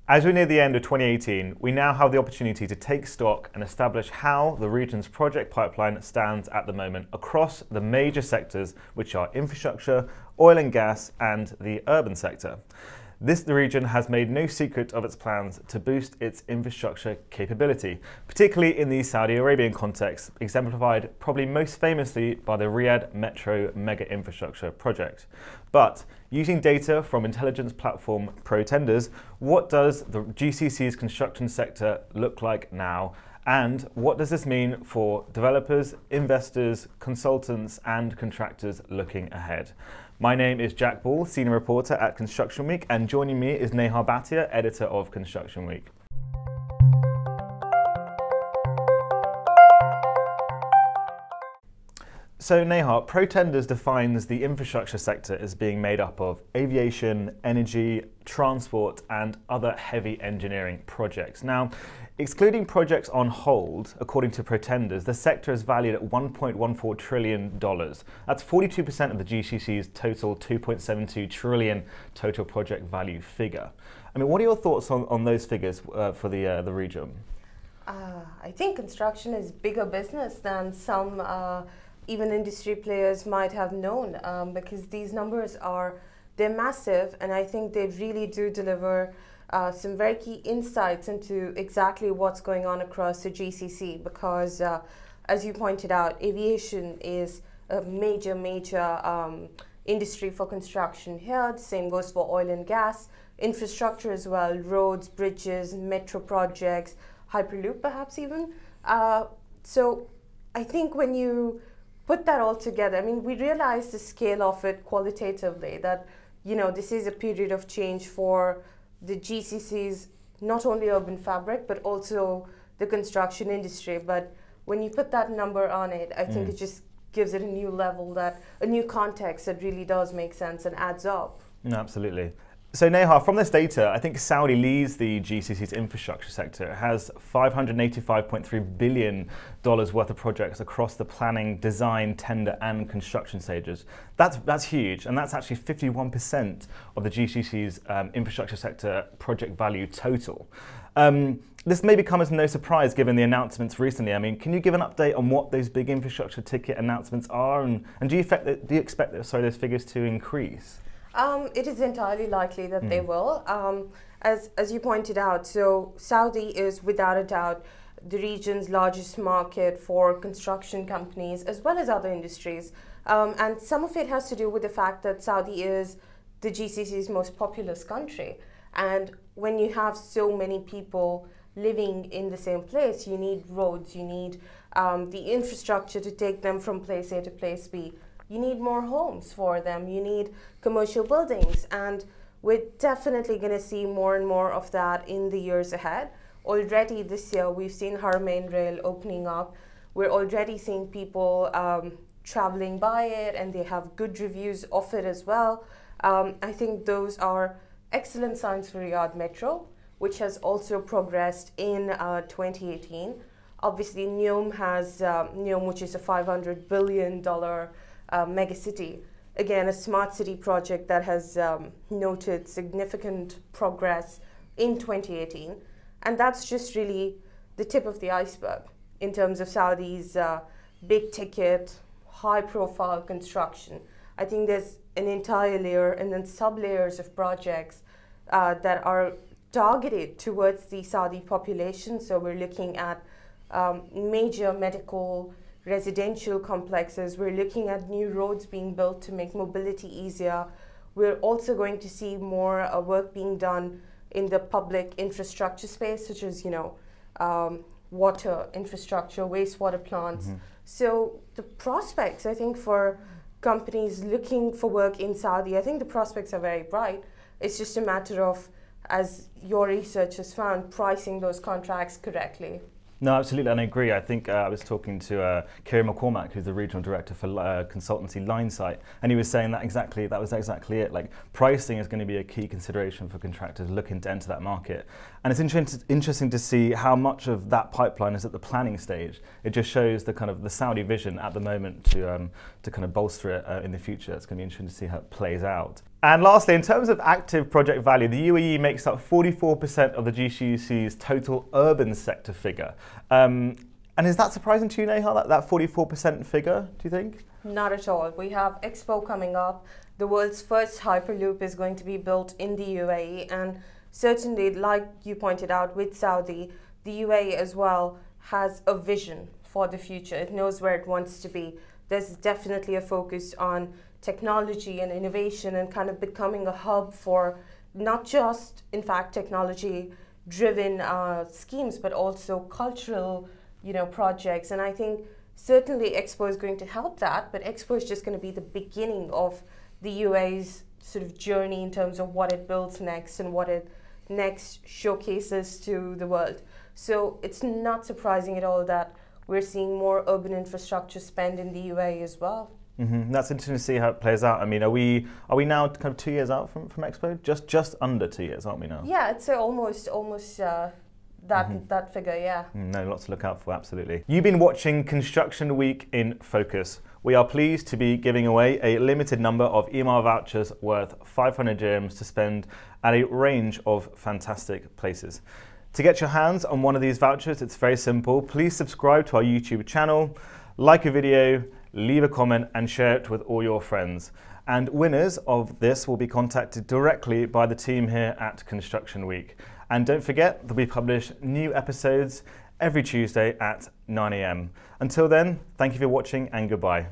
As we near the end of 2018, we now have the opportunity to take stock and establish how the region's project pipeline stands at the moment across the major sectors, which are infrastructure, oil and gas, and the urban sector. The region has made no secret of its plans to boost its infrastructure capability, particularly in the Saudi Arabian context, exemplified probably most famously by the Riyadh Metro mega infrastructure project. But using data from intelligence platform ProTenders, what does the GCC's construction sector look like now? And what does this mean for developers, investors, consultants, and contractors looking ahead? My name is Jack Ball, Senior Reporter at Construction Week, and joining me is Neha Bhatia, Editor of Construction Week. So Neha, ProTenders defines the infrastructure sector as being made up of aviation, energy, transport, and other heavy engineering projects. Now, excluding projects on hold, according to ProTenders, the sector is valued at $1.14 trillion. That's 42% of the GCC's total $2.72 trillion total project value figure. I mean, what are your thoughts on those figures for the region? I think construction is bigger business than some even industry players might have known, because these numbers they're massive, and I think they really do deliver some very key insights into exactly what's going on across the GCC, because as you pointed out, aviation is a major industry for construction here. The same goes for oil and gas, infrastructure as well, roads, bridges, metro projects, Hyperloop perhaps even. So I think when you put that all together, I mean, we realize the scale of it qualitatively, that, you know, this is a period of change for the GCC's not only urban fabric, but also the construction industry. But when you put that number on it, I think it just gives it a new level, a new context that really does make sense and adds up. No, absolutely. So Neha, from this data, I think Saudi leads the GCC's infrastructure sector. It has $585.3 billion worth of projects across the planning, design, tender and construction stages. That's huge, and that's actually 51% of the GCC's infrastructure sector project value total. This may come as no surprise given the announcements recently. I mean, can you give an update on what those big infrastructure ticket announcements are, and do you expect those figures to increase? It is entirely likely that they will. As you pointed out, so Saudi is without a doubt the region's largest market for construction companies as well as other industries. And some of it has to do with the fact that Saudi is the GCC's most populous country. And when you have so many people living in the same place, you need roads, you need the infrastructure to take them from place A to place B. You need more homes for them, you need commercial buildings, and we're definitely going to see more and more of that in the years ahead. Already this year, we've seen Arabian Rail opening up. We're already seeing people traveling by it, and they have good reviews of it as well. I think those are excellent signs for Riyadh Metro, which has also progressed in 2018. Obviously, NEOM, which is a $500 billion mega city, again a smart city project that has noted significant progress in 2018, and that's just really the tip of the iceberg in terms of Saudi's big ticket, high profile construction. I think there's an entire layer and then sub layers of projects that are targeted towards the Saudi population. So we're looking at major medical residential complexes. We're looking at new roads being built to make mobility easier. We're also going to see more work being done in the public infrastructure space, such as, water infrastructure, wastewater plants. So the prospects, I think, for companies looking for work in Saudi, I think the prospects are very bright. It's just a matter of, as your research has found, pricing those contracts correctly. No, absolutely, and I agree. I think I was talking to Kieran McCormack, who's the regional director for consultancy Linesight, and he was saying that was exactly it. Like, pricing is going to be a key consideration for contractors looking to enter that market. And it's interesting to see how much of that pipeline is at the planning stage. It just shows the Saudi vision at the moment to kind of bolster it in the future. It's going to be interesting to see how it plays out. And lastly, in terms of active project value, the UAE makes up 44% of the GCC's total urban sector figure. And is that surprising to you, Neha, that 44% figure, do you think? Not at all. We have Expo coming up. The world's first Hyperloop is going to be built in the UAE. And certainly, like you pointed out, with Saudi, the UAE as well has a vision for the future. It knows where it wants to be. There's definitely a focus on technology and innovation and kind of becoming a hub for not just, in fact, technology-driven schemes, but also cultural, projects. And I think certainly Expo is going to help that, but Expo is just going to be the beginning of the UAE's sort of journey in terms of what it builds next and what it next showcases to the world. So it's not surprising at all that we're seeing more urban infrastructure spend in the UAE as well. That's interesting to see how it plays out. I mean, are we now kind of 2 years out from Expo? Just under 2 years, aren't we now? Yeah, it's almost that figure, yeah. No, lots to look out for, absolutely. You've been watching Construction Week in Focus. We are pleased to be giving away a limited number of email vouchers worth 500 dirhams to spend at a range of fantastic places. To get your hands on one of these vouchers, it's very simple. Please subscribe to our YouTube channel, like a video, leave a comment and share it with all your friends. And winners of this will be contacted directly by the team here at Construction Week. And don't forget that we publish new episodes every Tuesday at 9 AM. Until then, thank you for watching and goodbye.